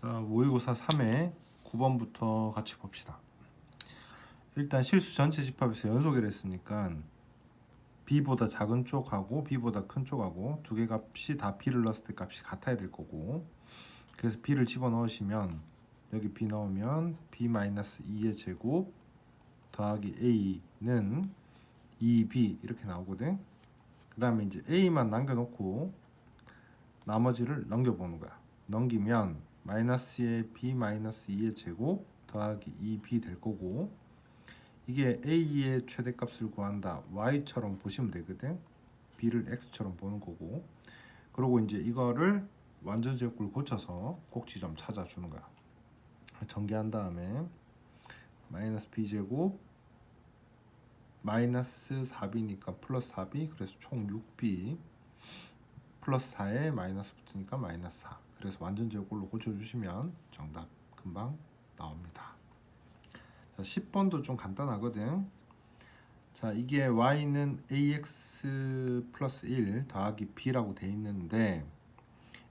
자, 모의고사 3회 9번부터 같이 봅시다. 일단 실수 전체 집합에서 연속이라 했으니까 b보다 작은 쪽하고 b보다 큰 쪽하고 두 개 값이 다 b를 넣었을 때 값이 같아야 될 거고, 그래서 b를 집어넣으시면 여기 b 넣으면 b-2의 제곱 더하기 a는 2b 이렇게 나오거든. 그 다음에 이제 a만 남겨놓고 나머지를 넘겨보는 거야. 넘기면 마이너스의 b-2의 제곱 더하기 2b 될 거고, 이게 a의 최대값을 구한다 y처럼 보시면 되거든. b를 x처럼 보는 거고, 그리고 이제 이거를 완전 제곱을 고쳐서 꼭지점 찾아주는 거야. 전개한 다음에 마이너스 b제곱 마이너스 4b니까 플러스 4b, 그래서 총 6b 플러스 4에 마이너스 붙으니까 마이너스 4. 그래서 완전 제곱꼴로 고쳐주시면 정답 금방 나옵니다. 자, 10번도 좀 간단하거든. 자, 이게 y는 ax 플러스 1 더하기 b라고 돼 있는데,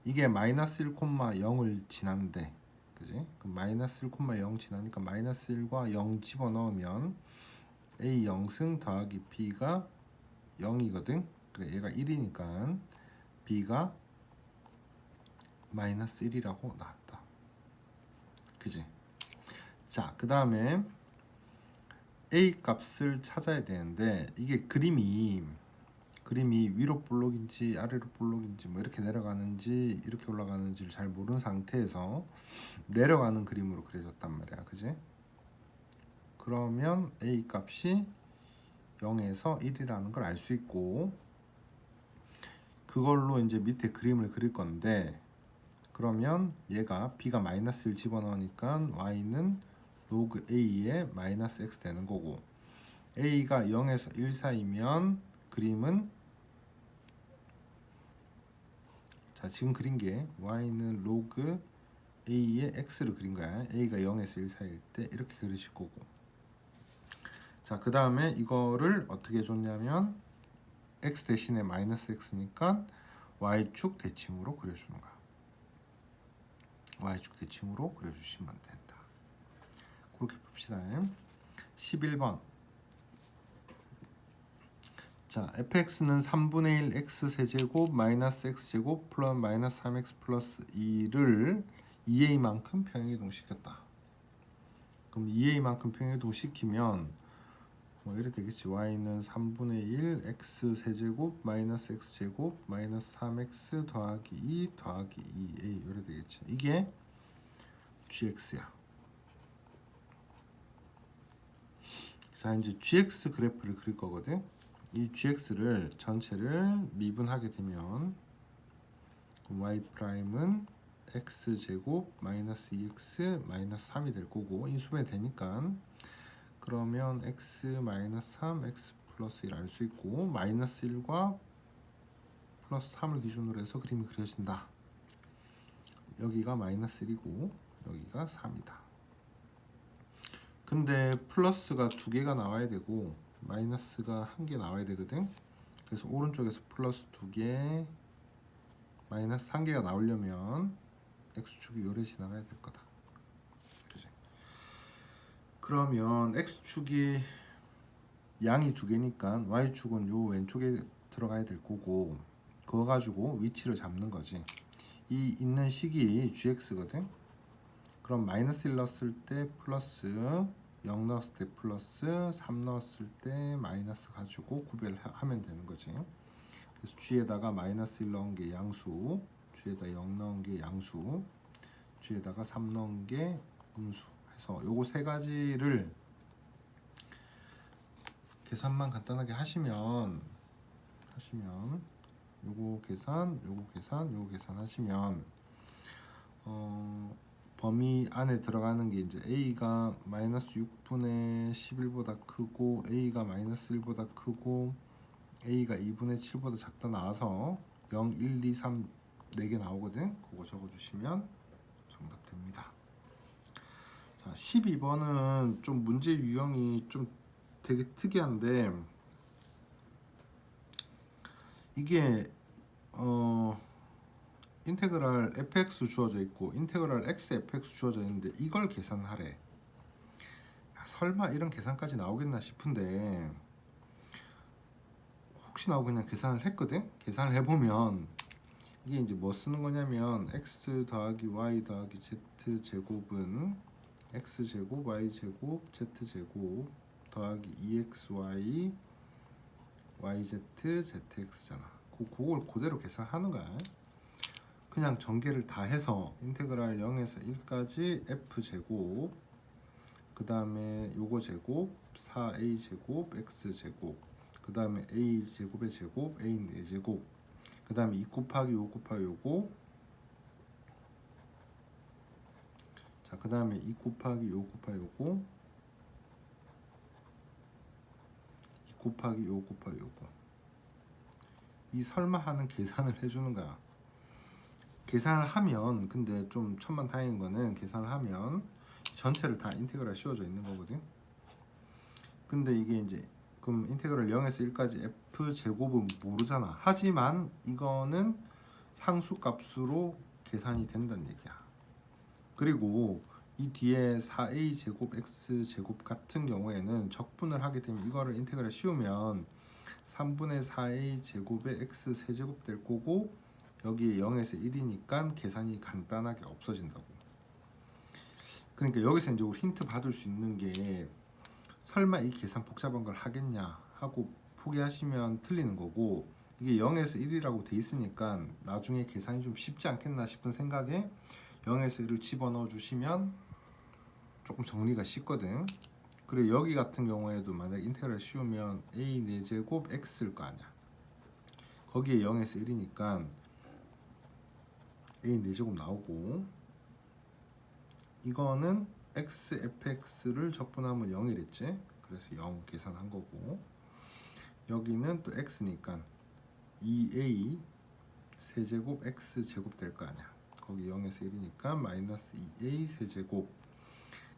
이게 마이너스 1,0을 지났는데, 그지? 그럼 마이너스 1,0 지나니까 마이너스 1과 0 집어넣으면 a 0승 더하기 b가 0이거든. 그래, 얘가 1이니까 b가 마이너스 1이라고 나왔다. 그지? 자, 그 다음에 a 값을 찾아야 되는데, 이게 그림이 위로 볼록인지 아래로 볼록인지 뭐 이렇게 내려가는지 이렇게 올라가는지를 잘 모르는 상태에서 내려가는 그림으로 그려졌단 말이야. 그지? 그러면 a 값이 0에서 1이라는 걸 알 수 있고, 그걸로 이제 밑에 그림을 그릴 건데, 그러면 얘가 b가 마이너스 1 집어넣으니까 y는 로그 a의 마이너스 x 되는 거고, a가 0에서 1 사이면 그림은, 자, 지금 그린 게 y는 로그 a의 x를 그린 거야. a가 0에서 1 사이일 때 이렇게 그리실 거고, 자, 그 다음에 이거를 어떻게 줬냐면 x 대신에 마이너스 x니까 y축 대칭으로 그려주는 거야. y축 대칭으로 그려주시면 된다. 그렇게 봅시다. 11번. 자, fx는 3분의 1 x 세제곱 마이너스 x제곱 플러스 마이너스 3x 플러스 2를 2a만큼 평행이동 시켰다. 그럼 2a만큼 평행이동 시키면 뭐 이렇게 되겠지. y는 3분의 1 x 세제곱 마이너스 x제곱 마이너스 3x 더하기 2 더하기 2a 이렇게 되겠지. 이게 gx야. 자, 이제 gx 그래프를 그릴 거거든. 이 gx를 전체를 미분하게 되면 y 프라임은 x 제곱 마이너스 2x 마이너스 3이 될 거고, 인수분해 되니까 그러면 x 마이너스 3 x 플러스 1 알 수 있고, 마이너스 1과 플러스 3을 기준으로 해서 그림이 그려진다. 여기가 마이너스 1이고 여기가 3이다. 근데 플러스가 두 개가 나와야 되고 마이너스가 한 개 나와야 되거든. 그래서 오른쪽에서 플러스 두 개 마이너스 한 개가 나오려면 x축이 요래 지나가야 될 거다. 그치? 그러면 x축이 양이 두 개니까 y축은 요 왼쪽에 들어가야 될 거고, 그거 가지고 위치를 잡는 거지. 이 있는 식이 gx거든. 그럼 마이너스 1 넣었을 때 플러스, 0 넣었을 때 플러스, 3 넣었을 때 마이너스 가지고 구별하면 되는 거지. 그래서 g에다가 마이너스 1 넣은 게 양수, g에다 0 넣은 게 양수, g에다가 3 넣은 게 음수 해서 요거 세 가지를 계산만 간단하게 하시면 요거 계산, 요거 계산, 요거 계산 하시면 범위 안에 들어가는 게 이제 a가 마이너스 6분의 11보다 크고 a가 마이너스 1보다 크고 a가 2분의 7보다 작다 나와서 0, 1, 2, 3 4개 나오거든. 그거 적어주시면 정답 됩니다. 자, 12번은 좀 문제 유형이 좀 되게 특이한데, 이게 인테그랄 fx 주어져 있고 인테그랄 x fx 주어져 있는데 이걸 계산하래. 야, 설마 이런 계산까지 나오겠나 싶은데 혹시 나오고 그냥 계산을 했거든. 계산을 해보면 이게 이제 뭐 쓰는 거냐면 x 더하기 y 더하기 z 제곱은 x 제곱 y 제곱 z 제곱 더하기 2xy yz zx잖아. 그걸 그대로 계산하는 거야. 그냥 전개를 다 해서 인테그랄 0에서 1까지 f 제곱 그 다음에 요거 제곱 4a 제곱 x 제곱 그 다음에 a 제곱의 제곱 a 4제곱 그 다음에 2 곱하기 5 곱하기 요거 자 그 다음에 2 곱하기 5 곱하기 요거 2 곱하기 5 곱하기 요거 이 설마 하는 계산을 해주는 거야. 계산을 하면 근데 좀 천만다행인 거는 계산을 하면 전체를 다 인테그랄 씌워져 있는 거거든. 근데 이게 이제 그럼 인테그랄 0에서 1까지 f 제곱은 모르잖아. 하지만 이거는 상수값으로 계산이 된다는 얘기야. 그리고 이 뒤에 4a 제곱 x 제곱 같은 경우에는 적분을 하게 되면 이거를 인테그랄 씌우면 3분의 4a 제곱의 x 세제곱 될 거고 여기에 0에서 1이니까 계산이 간단하게 없어진다고. 그러니까 여기서 이제 우리 힌트 받을 수 있는 게 설마 이 계산 복잡한 걸 하겠냐 하고 포기하시면 틀리는 거고 이게 0에서 1이라고 돼 있으니까 나중에 계산이 좀 쉽지 않겠나 싶은 생각에 0에서 1을 집어넣어 주시면 조금 정리가 쉽거든. 그리고 여기 같은 경우에도 만약 인테그랄 씌우면 a 4제곱 x일 거 아니야. 거기에 0에서 1이니까 a 4제곱 나오고 이거는 x fx를 적분하면 0이랬지. 그래서 0 계산한 거고 여기는 또 x니까 2a 세제곱 x 제곱 될 거 아니야. 거기 0에서 1이니까 마이너스 2a 세제곱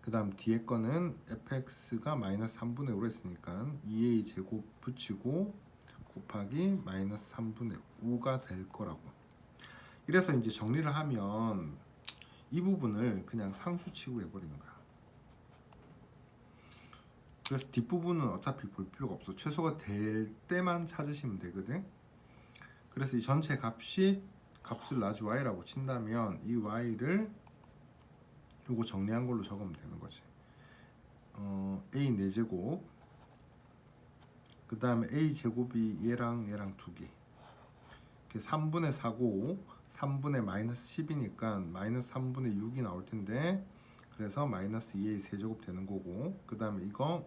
그 다음 뒤에 거는 fx가 마이너스 3분의 5로 했으니까 2a 제곱 붙이고 곱하기 마이너스 3분의 5가 될 거라고. 이래서 이제 정리를 하면 이 부분을 그냥 상수치고 해버리는 거야. 그래서 뒷부분은 어차피 볼 필요가 없어. 최소가 될 때만 찾으시면 되거든. 그래서 이 전체 값이 값을 나주 y라고 친다면 이 y를 요거 정리한 걸로 적으면 되는 거지. a 4제곱 그 다음에 a 제곱이 얘랑 두 개 3분의 4고 3분의 마이너스 10이니까 마이너스 3분의 6이 나올 텐데 그래서 마이너스 2a 세제곱 되는 거고 그 다음에 이거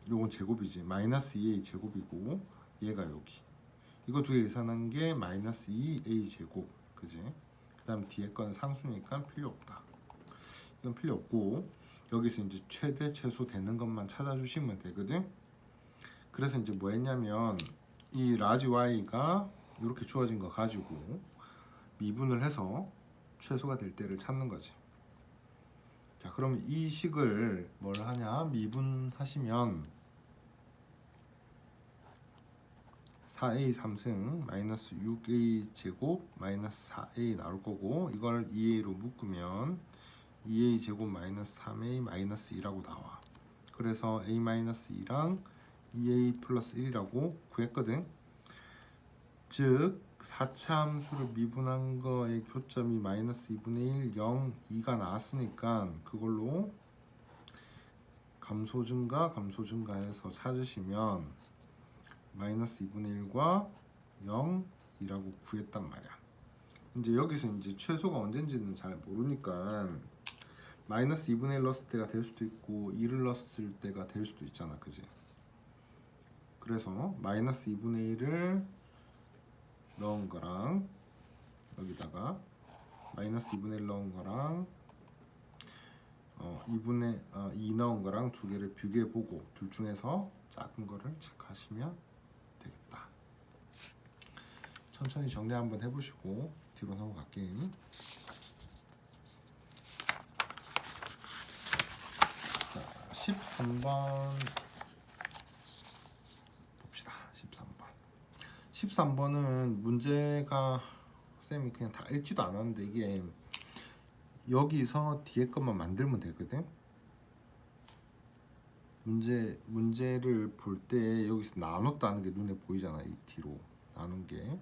요건 제곱이지. 마이너스 2a 제곱이고 얘가 여기 이거 두 개 계산한 게 마이너스 2a 제곱 그지? 그 다음 뒤에 거는 상수니까 필요 없다. 이건 필요 없고 여기서 이제 최대 최소 되는 것만 찾아주시면 되거든. 그래서 이제 뭐 했냐면 이 라지 y가 이렇게 주어진 거 가지고 미분을 해서 최소가 될 때를 찾는 거지. 자, 그럼 이 식을 뭘 하냐? 미분하시면 4a 3승 마이너스 6a 제곱 마이너스 4a 나올 거고 이걸 2a로 묶으면 2a 제곱 마이너스 3a 마이너스 2라고 나와. 그래서 a 마이너스 2랑 2a 플러스 1이라고 구했거든. 즉 4차 함수를 미분한 거의 교점이 마이너스 2분의 1, 0, 2가 나왔으니까 그걸로 감소 증가해서 찾으시면 마이너스 2분의 1과 0, 2라고 구했단 말이야. 이제 여기서 이제 최소가 언젠지는 잘 모르니까 마이너스 2분의 1 넣었을 때가 될 수도 있고 2를 넣었을 때가 될 수도 있잖아, 그지? 그래서 마이너스 2분의 1을 넣은 거랑 여기다가 마이너스 2분의 1 넣은 거랑 2 넣은 거랑 두 개를 비교해 보고 둘 중에서 작은 거를 체크하시면 되겠다. 천천히 정리 한번 해보시고 뒤로 넘어갈게요. 자, 13번 봅시다. 13번은 문제가 쌤이 그냥 다 읽지도 않았는데 이게 여기서 뒤에 것만 만들면 되거든. 문제를 볼 때 여기서 나눴다는 게 눈에 보이잖아. 이 뒤로 나눈 게.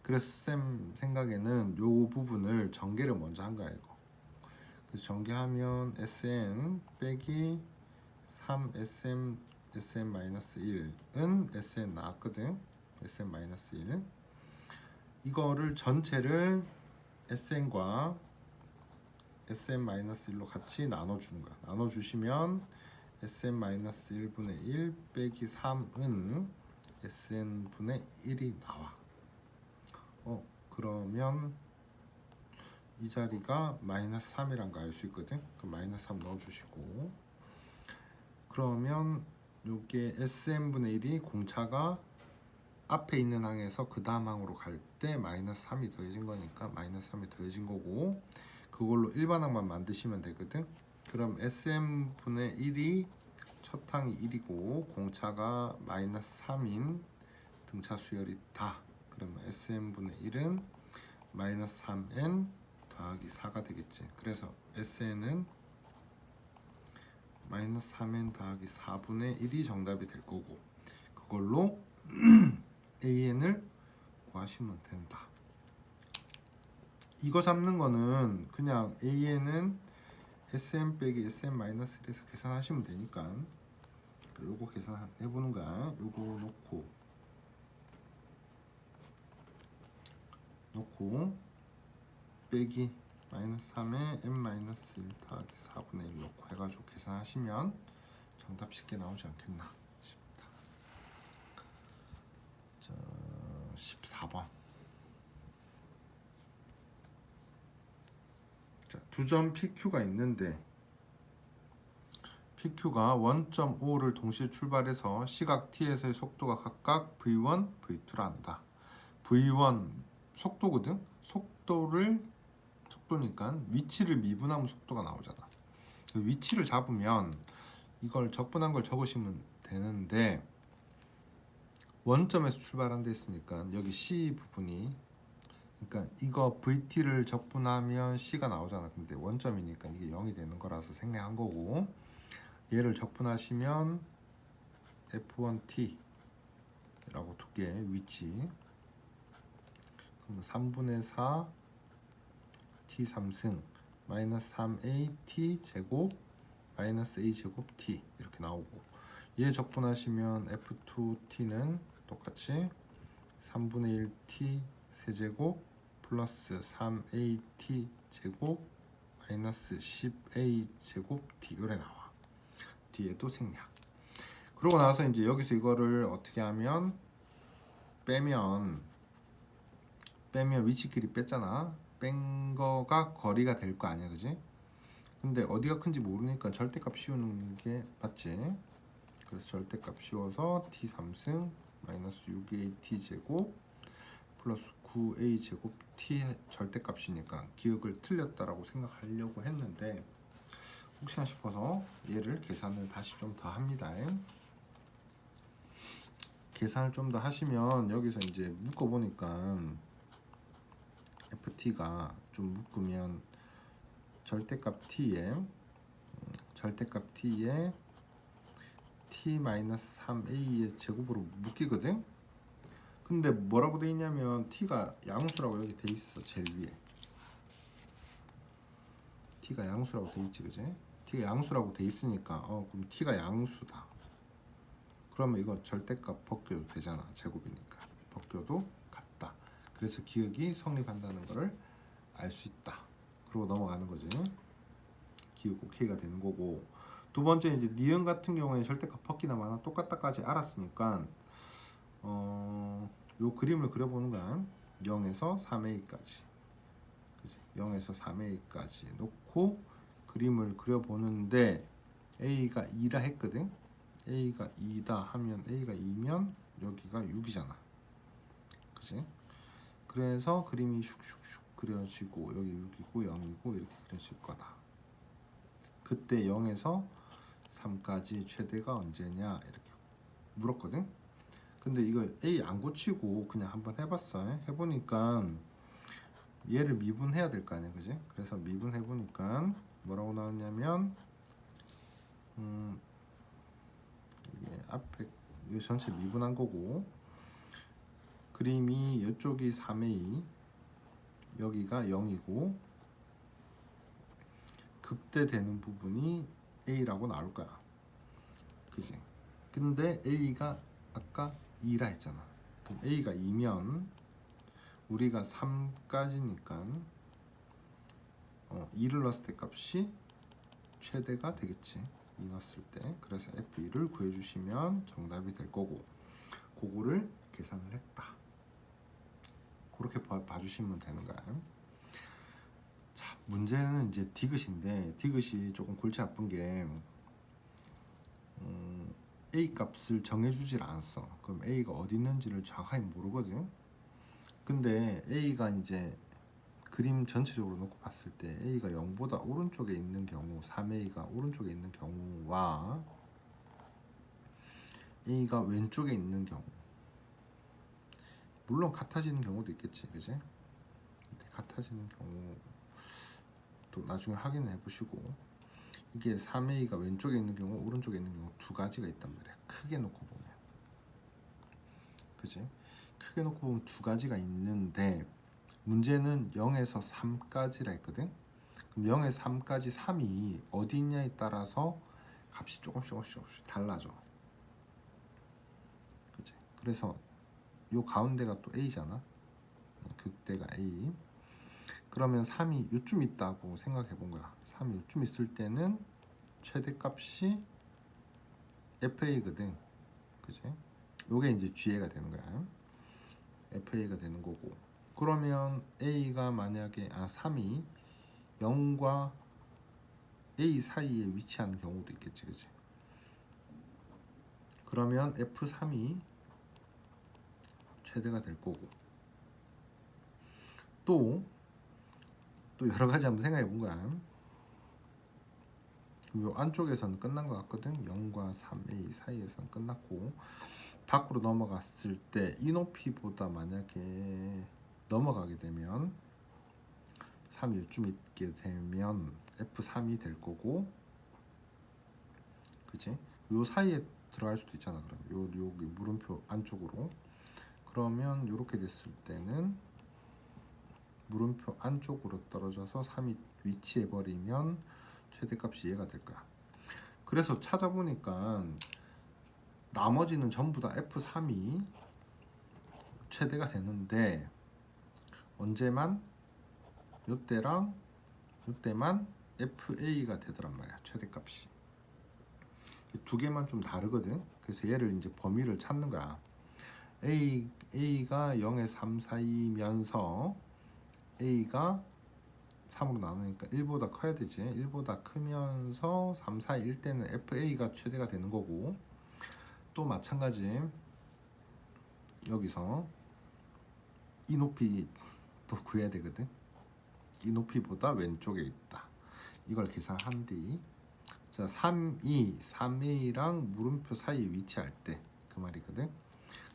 그래서 쌤 생각에는 요 부분을 전개를 먼저 한 거야 이거. 그래서 전개하면 SN 빼기 3SM SM-1은 SN 나왔거든. SM-1 이거를 전체를 SN과 SM-1로 같이 나눠주는 거야. 나눠주시면 SM-1분의 1 빼기 3은 SN분의 1이 나와. 그러면 이 자리가 마이너스 3이란 거 알 수 있거든. 그럼 마이너스 3 넣어주시고, 그러면 요게 SN분의 1이 공차가 앞에 있는 항에서 그 다음 항으로 갈 때 마이너스 3이 더해진 거니까 마이너스 3이 더해진 거고, 그걸로 일반항만 만드시면 되거든. 그럼 SN분의 1이 첫 항이 1이고 공차가 마이너스 3인 등차 수열이다. 그러면 SN분의 1은 마이너스 3n 더하기 4가 되겠지. 그래서 SN은 마이너스 3n 더하기 4분의 1이 정답이 될 거고, 그걸로 AN을 구하시면 된다. 이거 잡는 거는 그냥 AN은 SM 빼기 SM-1에서 계산하시면 되니까 요거 계산해보는 거야. 요거 놓고 빼기 마이너스 3에 n-1 더하기 4분의 1 넣고 해가지고 계산하시면 정답 쉽게 나오지 않겠나 싶다. 자, 14번. 자, 두점 PQ가 있는데 PQ가 1.5를 동시에 출발해서 시각 T에서의 속도가 각각 V1, V2라 한다. V1 속도거든. 속도니까 위치를 미분하면 속도가 나오잖아. 그 위치를 잡으면 이걸 적분한 걸 적으시면 되는데, 원점에서 출발한다 했으니까 여기 C 부분이, 그러니까 이거 VT를 적분하면 C가 나오잖아. 근데 원점이니까 이게 0이 되는 거라서 생략한 거고, 얘를 적분하시면 F1T 라고 두께 위치, 그럼 3분의 4 T3승 마이너스 3A T 제곱 마이너스 A 제곱 T 이렇게 나오고, 얘 적분하시면 F2T는 똑같이 3분의 1 T 세제곱 플러스 3A T 제곱 마이너스 10A 제곱 T 요래 나와. 뒤에도 생략. 그러고 나서 이제 여기서 이거를 어떻게 하면 빼면 위치끼리 뺐잖아. 뺀 거가 거리가 될 거 아니야, 그지? 근데 어디가 큰지 모르니까 절대값 씌우는 게 맞지? 그래서 절대값 씌워서 t3승 마이너스 6a t 제곱 플러스 9a 제곱 t 절대값이니까 기억을 틀렸다라고 생각하려고 했는데, 혹시나 싶어서 얘를 계산을 다시 좀 더 합니다. 계산을 좀 더 하시면 여기서 이제 묶어보니까 ft가 좀 묶으면 절대값 t에 t-3a의 제곱으로 묶이거든. 근데 뭐라고 돼 있냐면 t가 양수라고 여기 돼 있어. 제일 위에 t가 양수라고 돼 있지, 그지? t가 양수라고 돼 있으니까 그럼 t가 양수다. 그러면 이거 절대값 벗겨도 되잖아. 제곱이니까 벗겨도 같다. 그래서 기억이 성립한다는 거를 알 수 있다. 그러고 넘어가는 거지. 기억 오케이가 되는 거고, 두 번째 이제 니은 같은 경우에 절대값 벗기나 마나 똑같다까지 알았으니까 요 그림을 그려보는 거야. 0에서 3a까지, 그치? 0에서 3a까지 놓고 그림을 그려보는데, a가 2라 했거든. a가 2다 하면 a가 2면 여기가 6이잖아, 그치? 그래서 그림이 슉슉슉 그려지고 여기 6이고 0이고 이렇게 그려질 거다. 그때 0에서 3까지 최대가 언제냐 이렇게 물었거든. 근데 이거 A 안 고치고 그냥 한번 해봤어. 해보니까 얘를 미분해야 될 거 아니야, 그지? 그래서 미분해보니까 뭐라고 나왔냐면 이게 앞에 이 전체 미분한 거고, 그림이 이쪽이 3A, 여기가 0이고 극대되는 부분이 A라고 나올 거야, 그지? 근데 A가 아까 2라 했잖아. 그럼 A가 2면 우리가 3까지니까 2를 넣었을 때 값이 최대가 되겠지, 2 넣었을 때. 그래서 F2를 구해주시면 정답이 될 거고, 그거를 계산을 했다. 그렇게 봐주시면 되는 거야. 자, 문제는 이제 디귿인데, 디귿이 조금 골치 아픈 게 A 값을 정해주질 않았어. 그럼 A가 어디 있는지를 정확하게 모르거든. 근데 A가 이제 그림 전체적으로 놓고 봤을 때 A가 0보다 오른쪽에 있는 경우, 3A가 오른쪽에 있는 경우와 A가 왼쪽에 있는 경우, 물론 같아지는 경우도 있겠지, 그지? 같아지는 경우 또 나중에 확인해 보시고, 이게 3A가 왼쪽에 있는 경우, 오른쪽에 있는 경우 두 가지가 있단 말이야. 크게 놓고 보면, 그지? 크게 놓고 보면 두 가지가 있는데, 문제는 0에서 3까지라 했거든. 그럼 0에서 3까지 3이 어디 있냐에 따라서 값이 조금씩 달라져, 그지? 그래서 요 가운데가 또 A잖아, 극대가 A. 그러면 3이 요쯤 있다고 생각해 본 거야. 3이 요쯤 있을 때는 최대값이 FA거든, 그지? 요게 이제 GA가 되는 거야. FA가 되는 거고, 그러면 A가 만약에 3이 0과 A 사이에 위치하는 경우도 있겠지, 그지? 그러면 F3이 최대가 될 거고, 또 여러 가지 한번 생각해 본 거야. 요 안쪽에서는 끝난 것 같거든. 0과 3A 사이에서는 끝났고, 밖으로 넘어갔을 때 이 높이보다 만약에 넘어가게 되면 3이 요쯤 있게 되면 F3이 될 거고, 그치? 요 사이에 들어갈 수도 있잖아. 그럼 여기 물음표 안쪽으로, 그러면 요렇게 됐을 때는 물음표 안쪽으로 떨어져서 3이 위치해 버리면 최대값이 얘가 될 거야. 그래서 찾아보니까 나머지는 전부 다 F3이 최대가 되는데, 언제만? 요때랑 요때만 FA가 되더란 말이야, 최대값이. 두 개만 좀 다르거든. 그래서 얘를 이제 범위를 찾는 거야. A가 0에 3 사이면서 A가 3으로 나누니까 1보다 커야 되지. 1보다 크면서 3 사이일 때는 FA가 최대가 되는 거고, 또 마찬가지 여기서 이 높이 또 구해야 되거든. 이 높이보다 왼쪽에 있다. 이걸 계산한 뒤, 자, 3A랑 물음표 사이에 위치할 때 그 말이거든.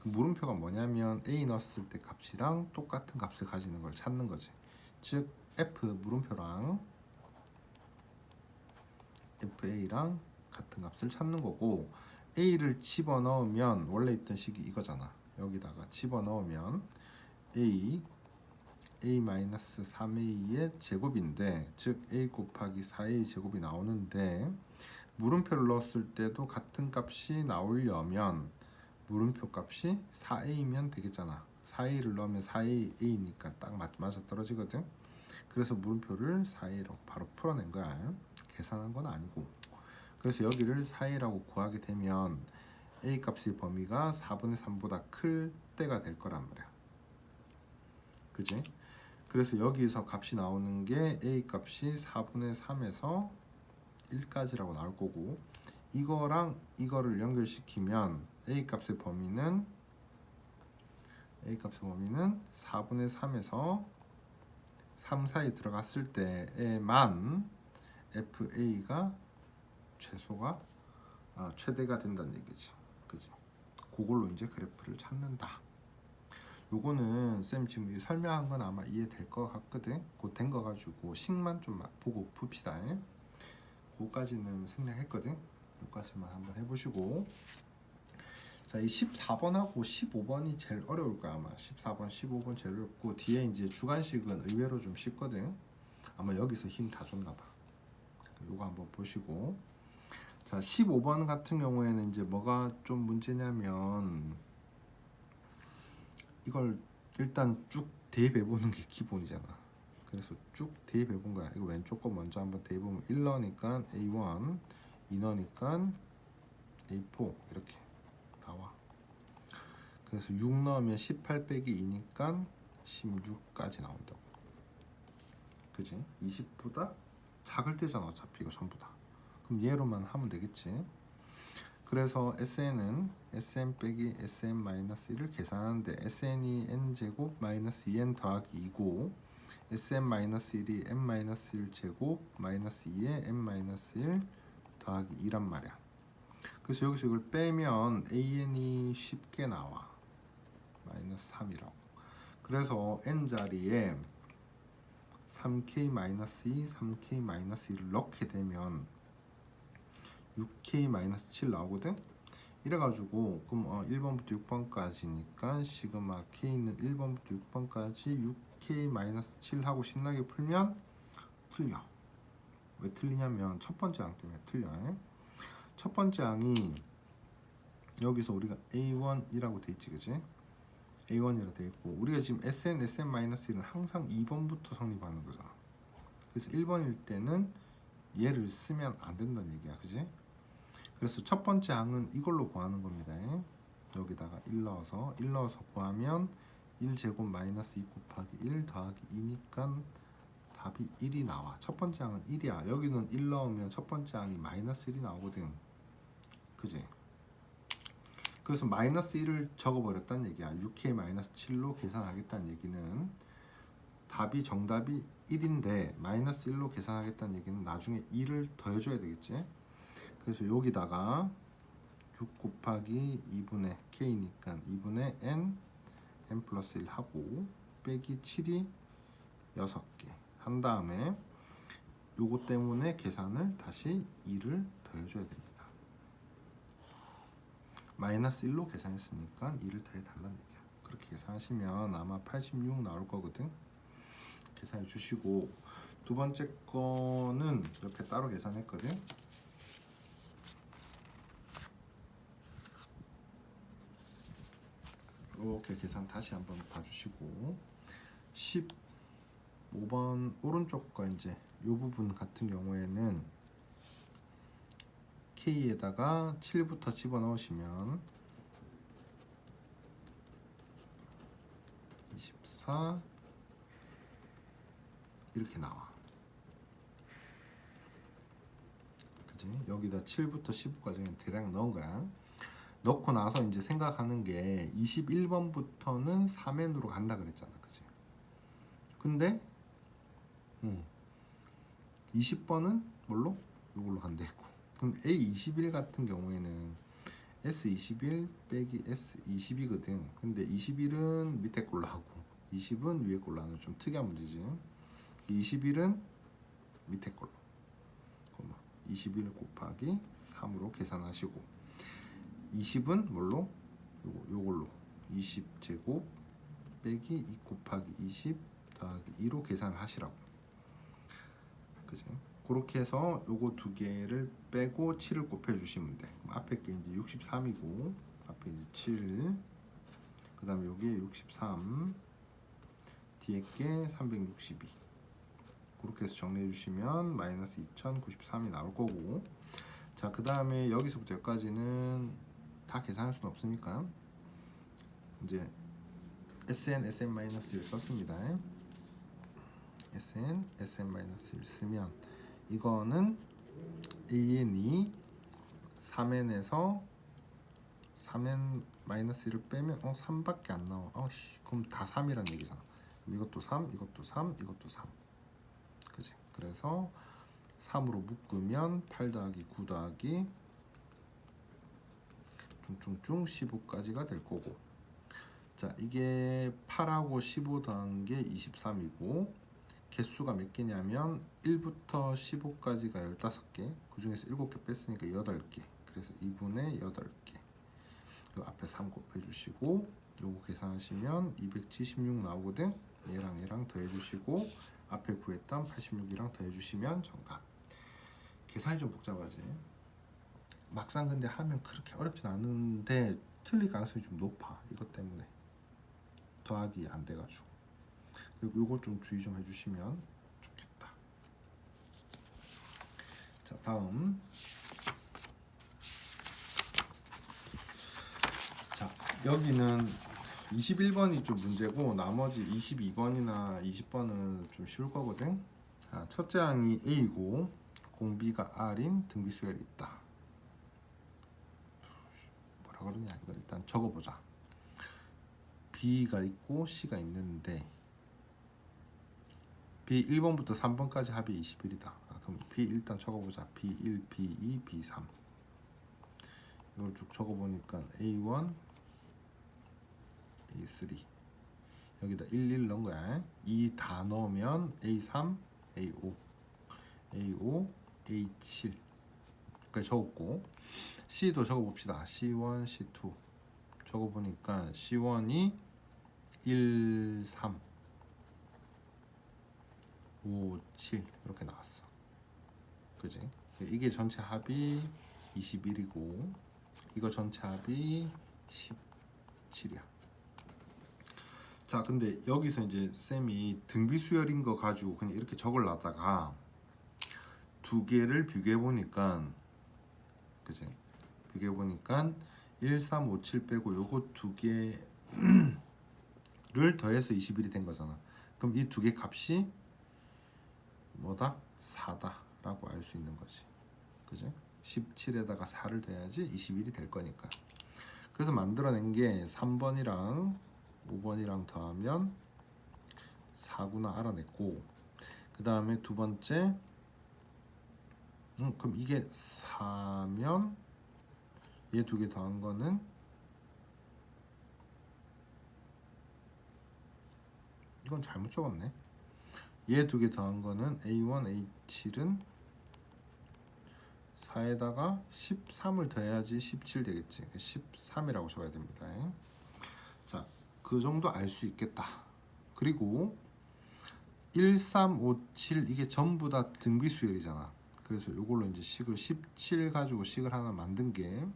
그 물음표가 뭐냐면 A 넣었을 때 값이랑 똑같은 값을 가지는 걸 찾는 거지. 즉 F 물음표랑 FA랑 같은 값을 찾는 거고, A를 집어넣으면 원래 있던 식이 이거잖아. 여기다가 집어넣으면 A-3A의 제곱인데, 즉 A 곱하기 4A 제곱이 나오는데, 물음표를 넣었을 때도 같은 값이 나오려면 물음표 값이 4A면 되겠잖아. 4A를 넣으면 4A니까 딱 맞아 떨어지거든. 그래서 물음표를 4A라고 바로 풀어낸 거야. 계산한 건 아니고. 그래서 여기를 4A라고 구하게 되면 A 값의 범위가 4분의 3보다 클 때가 될 거란 말이야, 그지? 그래서 여기서 값이 나오는 게 A 값이 4분의 3에서 1까지라고 나올 거고, 이거랑 이거를 연결시키면 A 값의 범위는 4분의 3에서 3 사이 들어갔을 때에만 FA가 최대가 된다는 얘기지, 그지? 그걸로 이제 그래프를 찾는다. 요거는 쌤 지금 설명한 건 아마 이해될 것 같거든. 곧 된 거 가지고 식만 좀 보고 풉시다. 그거까지는 생략했거든. 여기까지만 한번 해보시고, 자, 이 14번하고 15번이 제일 어려울 거야. 아마 14번, 15번 제일 어렵고, 뒤에 이제 주관식은 의외로 좀 쉽거든. 아마 여기서 힘 다 줬나 봐. 요거 한번 보시고, 자, 15번 같은 경우에는 이제 뭐가 좀 문제냐면, 이걸 일단 쭉 대입해 보는 게 기본이잖아. 그래서 쭉 대입해 본 거야. 이거 왼쪽 거 먼저 한번 대입해 보면 1넣으니까 A1, 2넣으니까 A4 이렇게 나와. 그래서 6 넣으면 18 빼기 2니까 16까지 나온다고. 그지? 20보다 작을 때잖아. 어차피 이거 전부 다. 그럼 얘로만 하면 되겠지. 그래서 SN은 SN 빼기 SN-1을 계산하는데, SN이 n제곱 마이너스 2n 더하기 2고 SN-1이 n-1 제곱 마이너스 2에 n-1 더하기 2란 말이야. 그래서 여기서 이걸 빼면 an이 쉽게 나와. 마이너스 3이라고. 그래서 n자리에 3k-2, 3k-1을 넣게 되면 6k-7 나오거든. 이래가지고 그럼 1번부터 6번까지니까 시그마 k는 1번부터 6번까지 6k-7 하고 신나게 풀면 틀려. 왜 틀리냐면 첫 번째 항 때문에 틀려. 첫 번째 항이 여기서 우리가 A1이라고 돼 있지, 그지? A1이라고 돼 있고, 우리가 지금 SN, SN-1는 항상 2번부터 성립하는 거잖아. 그래서 1번일 때는 얘를 쓰면 안 된다는 얘기야, 그지? 그래서 첫 번째 항은 이걸로 구하는 겁니다. 여기다가 1 넣어서 구하면 1제곱 마이너스 2 곱하기 1 더하기 2니까 답이 1이 나와. 첫 번째 항은 1이야. 여기는 1 넣으면 첫 번째 항이 마이너스 1이 나오거든. 그지? 그래서 마이너스 1을 적어버렸다는 얘기야. 6k-7로 계산하겠다는 얘기는 답이 정답이 1인데 마이너스 1로 계산하겠다는 얘기는 나중에 2를 더해줘야 되겠지. 그래서 여기다가 6 곱하기 2분의 k니까 2분의 n 플러스 1 하고 빼기 7이 6개 한 다음에 요거 때문에 계산을 다시 2를 더해줘야 됩니다. 마이너스 1로 계산했으니까 2를 더해달라는 얘기야. 그렇게 계산하시면 아마 86 나올 거거든. 계산해 주시고, 두 번째 거는 이렇게 따로 계산했거든. 이렇게 계산 다시 한번 봐주시고, 15번 오른쪽 거 이제 이 부분 같은 경우에는 K에다가 7부터 집어넣으시면 24 이렇게 나와. 그치? 여기다 7부터 15까지 대략 넣은 거야. 넣고 나서 이제 생각하는 게 21번부터는 3n으로 간다 그랬잖아. 그치? 근데 20번은 뭘로? 이걸로 간다 했고. 그럼 A21 같은 경우에는 S21 빼기 S20이거든. 근데 21은 밑에 걸로 하고 20은 위에 걸로 하는 좀 특이한 문제지. 21은 밑에 걸로 21 곱하기 3으로 계산하시고, 20은 뭘로? 요걸로 20제곱 빼기 2 곱하기 20 더하기 2로 계산을 하시라고. 그지? 그렇게 해서 요거 두 개를 빼고 7을 곱해 주시면 돼. 그럼 앞에 게 이제 63이고 앞에 이제 7, 그 다음에 여기에 63, 뒤에 게 362. 그렇게 해서 정리해 주시면 마이너스 2093이 나올 거고, 자, 그 다음에 여기서부터 여기까지는 다 계산할 수는 없으니까 이제 SN, SN-1을 썼습니다. SN, SN-1을 쓰면 이거는 AN이 3n에서 3n-1을 빼면 3밖에 안 나와. 그럼 다 3이란 얘기잖아. 이것도 3, 이것도 3, 이것도 3. 그지? 그래서 3으로 묶으면 8 더하기 9 더하기 퉁퉁퉁 15까지가 될 거고. 자, 이게 8하고 15 더한 게 23이고 개수가 몇 개냐면 1부터 15까지가 15개. 그 중에서 7개 뺐으니까 8개. 그래서 2분의 8개. 요 앞에 3 곱해 주시고 요거 계산하시면 276 나오거든. 얘랑 얘랑 더해 주시고 앞에 구했던 86이랑 더해 주시면 정답. 계산이 좀 복잡하지. 막상 근데 하면 그렇게 어렵진 않은데 틀릴 가능성이 좀 높아. 이것 때문에 더하기 안 돼가지고. 그리고 요거 좀 주의 좀 해주시면 좋겠다. 자, 다음. 자, 여기는 21번이 좀 문제고 나머지 22번이나 20번은 좀 쉬울 거거든. 자, 첫째 항이 A고 공비가 R인 등비 수열이 있다. 뭐라 그러냐 이거 일단 적어보자. B가 있고 C가 있는데 B 1번부터 3번까지 합이 21이다. 그럼 B 일단 적어보자. B1, B2, B3 이걸 쭉 적어보니까 A1, A3 여기다 11 넣은 거야. 2 다 넣으면 A3, A5, A5, A7 까지 적었고 C도 적어봅시다. C1, C2 적어보니까 C1이 1, 3, 5, 7 이렇게 나왔어. 그지? 이게 전체 합이 21이고 이거 전체 합이 17이야. 자, 근데 여기서 이제 쌤이 등비 수열인 거 가지고 그냥 이렇게 적으려다가 두 개를 비교해 보니까 그지? 비교해 보니까 1, 3, 5, 7 빼고 요거 두 개를 더해서 21이 된 거잖아. 그럼 이 두 개 값이 뭐다? 4다 라고 알 수 있는 거지. 그지? 17에다가 4를 더해야지 21이 될 거니까. 그래서 만들어낸 게 3번이랑 5번이랑 더하면 4구나 알아냈고 그 다음에 두 번째 그럼 이게 4면 얘 두 개 더한 거는 이건 잘못 적었네. 얘 두 개 더한 거는 A1, A7은 4에다가 13을 더해야지 17 되겠지. 13이라고 적어야 됩니다. 자, 그 정도 알 수 있겠다. 그리고 1, 3, 5, 7 이게 전부 다 등비 수열이잖아. 그래서 이걸로 이제 식을 17 가지고 식을 하나 만든 게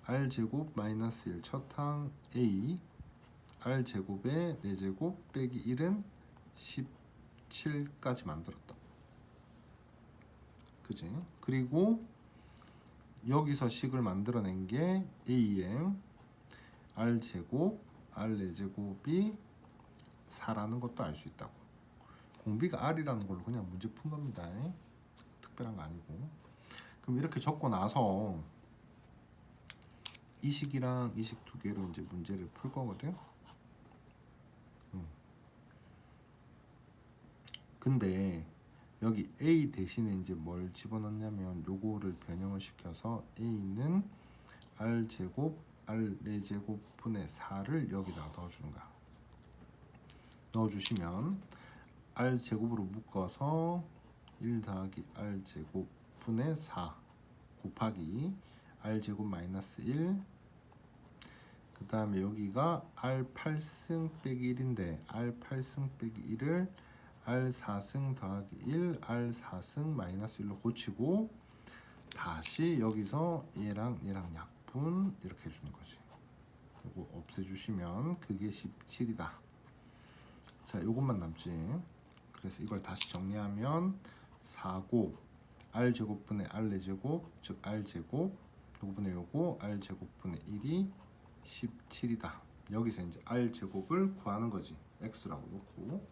R 제곱 마이너스 1 첫 항 A R 제곱에 4제곱 빼기 1은 17까지 만들었다. 그지? 그리고 여기서 식을 만들어낸 게 AM R 제곱 R 4제곱이 4라는 것도 알 수 있다고. 공비가 R이라는 걸로 그냥 문제 푼 겁니다. 특별한 거 아니고. 그럼 이렇게 적고 나서 이 식이랑 이 식 두 개로 이제 문제를 풀 거거든. 근데 여기 A 대신에 이제 뭘 집어넣냐면 요거를 변형을 시켜서 A는 R 제곱 R 4제곱 분의 4를 여기다 넣어주는 거야. 넣어주시면 R 제곱으로 묶어서 1 더하기 R 제곱 분의 4 곱하기 R 제곱 마이너스 1 그 다음에 여기가 R 8승 빼기 1인데 R 8승 빼기 1을 R 4승 더하기 1 R 4승 마이너스 1로 고치고 다시 여기서 얘랑 얘랑 약분 이렇게 해주는 거지. 이거 없애주시면 그게 17이다. 자, 요것만 남지. 그래서 이걸 다시 정리하면 4고 R 제곱분의 R 4제곱 즉 R 제곱 요거분의 요거 R 제곱분의 1이 17이다. 여기서 이제 R 제곱을 구하는 거지. X라고 놓고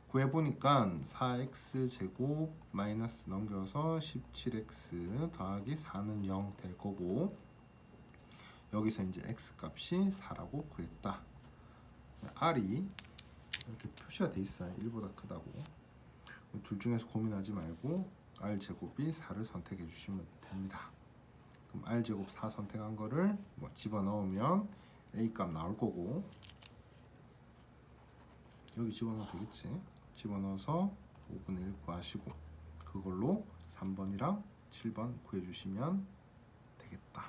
구해보니까 4X 제곱 마이너스 넘겨서 17X 더하기 4는 0 될 거고 여기서 이제 X 값이 4라고 구했다. R이 이렇게 표시가 돼 있어요. 1보다 크다고. 둘 중에서 고민하지 말고 R 제곱이 4를 선택해 주시면 됩니다. 그럼 r제곱 4 선택한 거를 뭐 집어넣으면 a 값 나올 거고, 여기 집어넣어도 되겠지. 집어넣어서 5분의 1 구하시고 그걸로 3번이랑 7번 구해주시면 되겠다.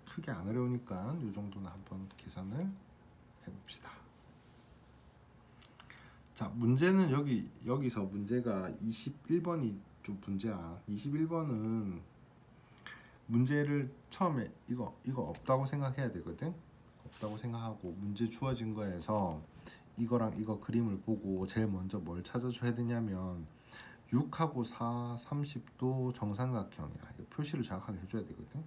크게 안 어려우니까 이 정도는 한번 계산을 해봅시다. 자, 문제는 여기서 문제가 21번이 좀 문제야. 21번은 문제를 처음에 이거 없다고 생각해야 되거든. 없다고 생각하고 문제 주어진 거에서 이거랑 이거 그림을 보고 제일 먼저 뭘 찾아줘야 되냐면 6하고 4, 30도 정삼각형이야. 이거 표시를 정확하게 해줘야 되거든.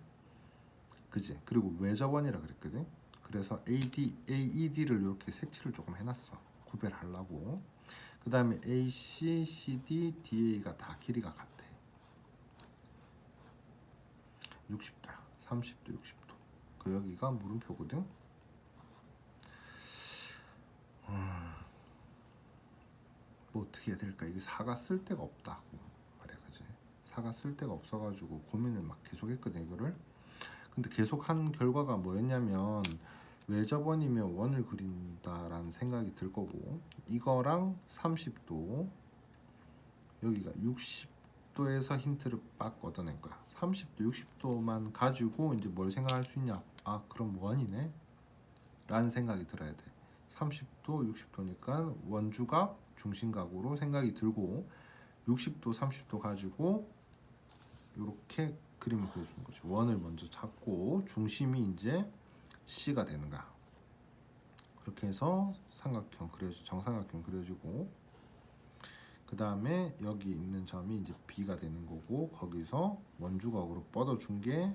그지? 그리고 외접원이라 그랬거든. 그래서 AED를 이렇게 색칠을 조금 해놨어. 구별하려고. 그 다음에 AC, CD, DA가 다 길이가 같대. 60도야. 30도, 60도. 그 여기가 물음표거든. 뭐 어떻게 해야 될까? 이게 4가 쓸 데가 없다고 말이야, 그지? 4가 쓸 데가 없어가지고 고민을 막 계속했거든 이거를. 근데 계속한 결과가 뭐였냐면 외접원이면 원을 그린다라는 생각이 들 거고, 이거랑 30도, 여기가 60도에서 힌트를 빡 얻어낸 거야. 30도, 60도만 가지고 이제 뭘 생각할 수 있냐? 아, 그럼 원이네? 라는 생각이 들어야 돼. 30도, 60도니까 원주각, 중심각으로 생각이 들고 60도, 30도 가지고 이렇게 그림을 그려주는 거죠. 원을 먼저 잡고 중심이 이제 C가 되는 거야. 그렇게 해서 삼각형 정삼각형 그려주고, 그 다음에 여기 있는 점이 이제 B가 되는 거고, 거기서 원주각으로 뻗어준 게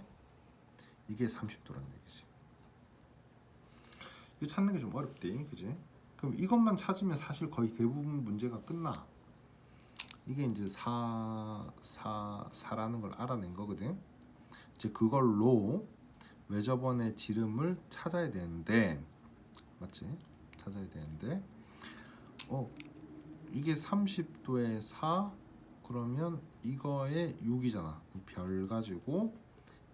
이게 30도라는 얘기지. 이거 찾는 게 좀 어렵대, 그지? 그럼 이것만 찾으면 사실 거의 대부분 문제가 끝나. 이게 이제 4라는 걸 알아낸 거거든. 이제 그걸로 외접원의 지름을 찾아야 되는데, 맞지? 찾아야 되는데, 이게 30도에 4, 그러면 이거에 6이잖아. 별 가지고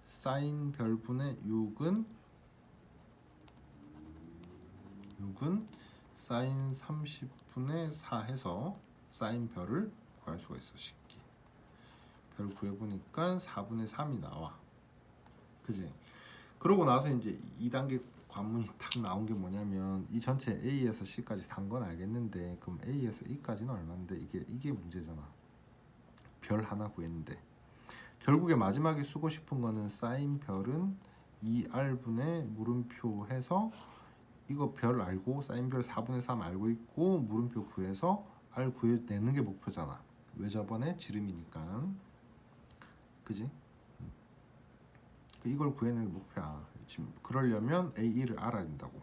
사인 별분의 6은 사인 30분의 4 해서 사인 별을 구할 수가 있어. 쉽게 별 구해보니까 4분의 3이 나와. 그지? 그러고 나서 이제 2단계 관문이 탁 나온 게 뭐냐면, 이 전체 A에서 C까지 단 건 알겠는데 그럼 A에서 E까지는 얼마인데, 이게 문제잖아. 별 하나 구했는데 결국에 마지막에 쓰고 싶은 거는 사인 별은 2R분의 물음표 해서, 이거 별 알고 사인 별 4분의 3 알고 있고 물음표 구해서 R 구해내는 게 목표잖아. 외접원의 지름이니까. 그지? 이걸 구해내는 게 목표야. 지금 그러려면 A2를 알아야 된다고.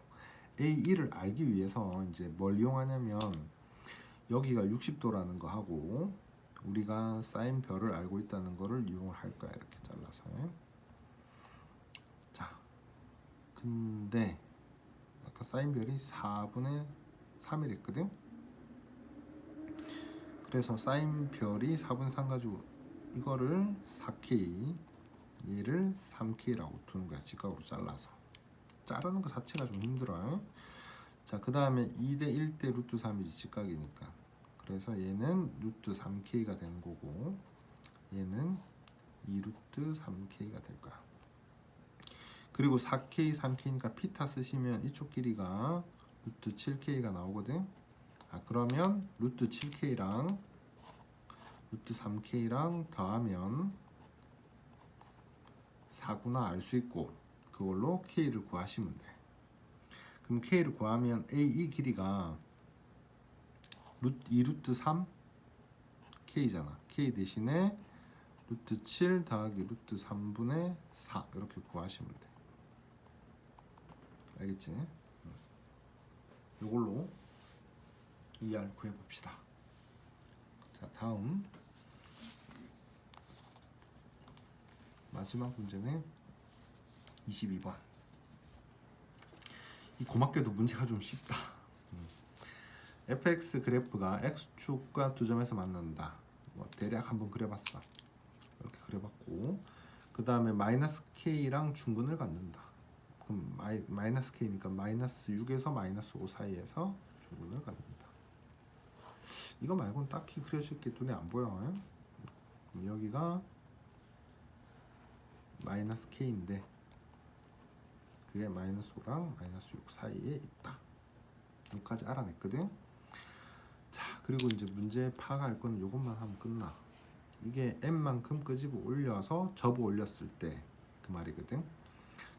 A2를 알기 위해서 이제 뭘 이용하냐면, 여기가 60도라는 거 하고 우리가 사인 별을 알고 있다는 거를 이용을 할 거야. 이렇게 잘라서. 자, 근데 아까 사인 별이 4분의 3이랬거든. 그래서 사인 별이 4분의 3 가지고 이거를 4K, 얘를 3K라고 두는 거야. 직각으로 잘라서. 자르는 거 자체가 좀 힘들어. 자, 그 다음에 2대 1대 루트 3이지, 직각이니까. 그래서 얘는 루트 3K가 되는 거고, 얘는 2루트 3K가 될 거야. 그리고 4K, 3K니까 피타 쓰시면 이쪽 길이가 루트 7K가 나오거든. 그러면 루트 7K랑 루트 3K랑 더하면 4구나 알 수 있고, 그걸로 K를 구하시면 돼. 그럼 K를 구하면 AE 길이가 2루트 3 K잖아. K 대신에 루트 7 더하기 루트 3분의 4 이렇게 구하시면 돼. 알겠지? 이걸로 2R 구해봅시다. 자, 다음 마지막 문제는 22번. 이 고맙게도 문제가 좀 쉽다. fx 그래프가 x축과 두 점에서 만난다. 뭐 대략 한번 그려봤어. 이렇게 그려봤고, 그 다음에 마이너스 k랑 중근을 갖는다. 그럼 마이너스 k니까 마이너스 6에서 마이너스 5 사이에서 중근을 갖는다. 이거 말고는 딱히 그려질 게 눈에 안 보여요. 그럼 여기가 마이너스 k인데 그게 마이너스 5랑 마이너스 6 사이에 있다. 여기까지 알아냈거든. 자, 그리고 이제 문제 파악할 거는 이것만 하면 끝나. 이게 n만큼 끄집어 올려서 접어 올렸을 때 그 말이거든.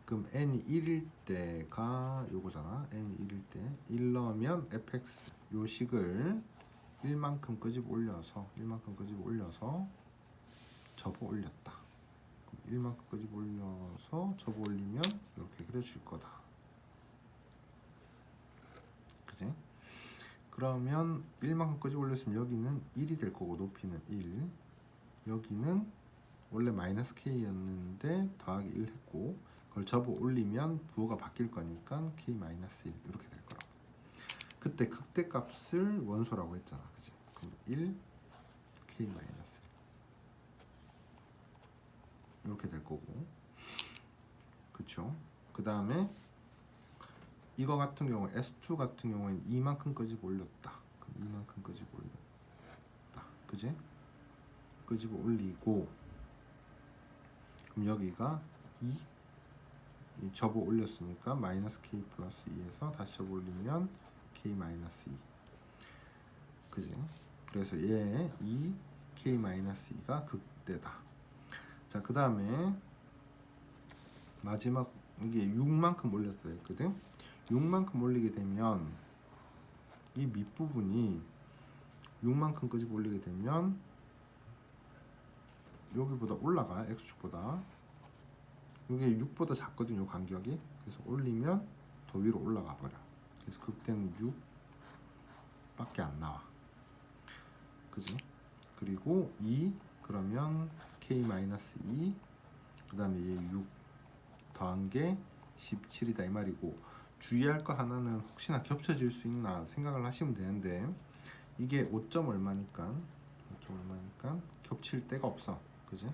그럼 n이 1일 때가 요거잖아. n이 1일 때 1 넣으면 fx 요 식을 1만큼 끄집어 올려서 접어 올렸다. 1만큼 끄집어 올려서 접어 올리면 이렇게 그려질 거다. 그지? 그러면 1만큼 끄집어 올렸으면 여기는 1이 될 거고 높이는 1, 여기는 원래 마이너스 k였는데 더하기 1 했고 그걸 접어 올리면 부호가 바뀔 거니까 k 마이너스 1 이렇게 될 거라고. 그때 극대값을 원소라고 했잖아, 그지? 그럼 1 k 마이너스 1 이렇게 될 거고, 그쵸? 그 다음에 이거 같은 경우 S2 같은 경우에는 이만큼 끄집어 올렸다. 그럼 이만큼 끄집어 올렸다, 그지? 끄집어 올리고 그럼 여기가 2 접어 올렸으니까 마이너스 k 플러스 2에서 다시 접어 올리면 k 마이너스 2, 그지? 그래서 얘 2 k 마이너스 2가 극대다. 자, 그 다음에 마지막 이게 6만큼 올렸다 했거든. 6만큼 올리게 되면 이 밑부분이 6만큼 끄집어 올리게 되면 여기보다 올라가. x축보다 이게 6보다 작거든요, 간격이. 그래서 올리면 더 위로 올라가 버려. 그래서 극대는 6밖에 안 나와, 그지? 그리고 2 그러면 k-2 그 다음에 얘 6 더한 게 17이다 이 말이고, 주의할 거 하나는 혹시나 겹쳐질 수 있나 생각을 하시면 되는데 이게 5점 얼마니까 겹칠 데가 없어, 그지?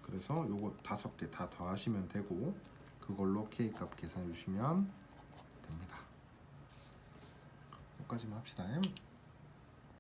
그래서 요거 5개 다 더하시면 되고 그걸로 k 값 계산해 주시면 됩니다. 여기까지만 합시다.